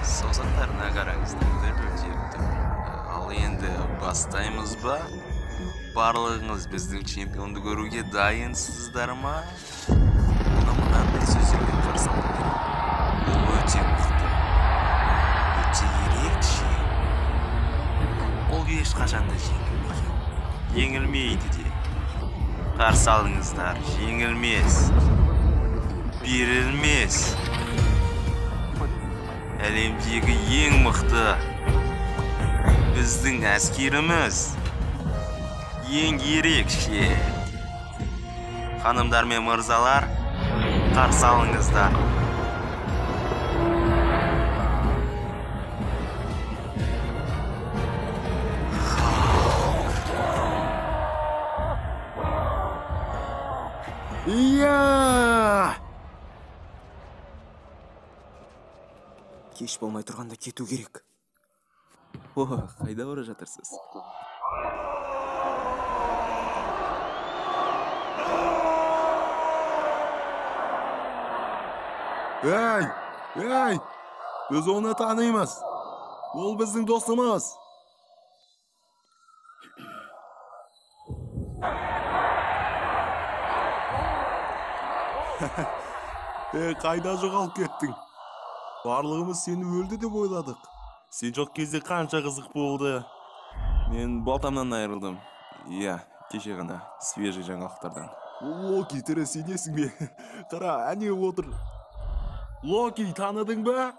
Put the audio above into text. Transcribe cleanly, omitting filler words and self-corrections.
Саусақтарына қараңыздар бөлтекті. Ал енді бастаймыз ба? Барлығыңыз біздің чемпионды көруге дайынсыздар ма? Оны мынандай сөзбен қарсы алу керек. Ол өте мықты. Өте ерекше. Ол ешқашан да жеңілмейді де. Қарсы алыңыздар, жеңілмес. Берілмес. Әлемдегі ең мықты біздің әскеріміз ең ерекше. Ханымдар мен мырзалар, қарсы алыңыздар. Иә! Кеш болмай тұрғанда кету керек. О, қайда бара жатырсыз? Ей! Біз оны танимыз. Ол біздің досымыз. Қайда жоғалып кеттің? Барлығымыз сені өлді деп ойладық. Сен жоқ кезде қанша қызық болды. Мен балтамнан айырылдым. Иә, кеше ғана свежий жаңалықтардан. Локи, тірі сенесің бе? Қара, әне отыр. Локи, таныдың ба?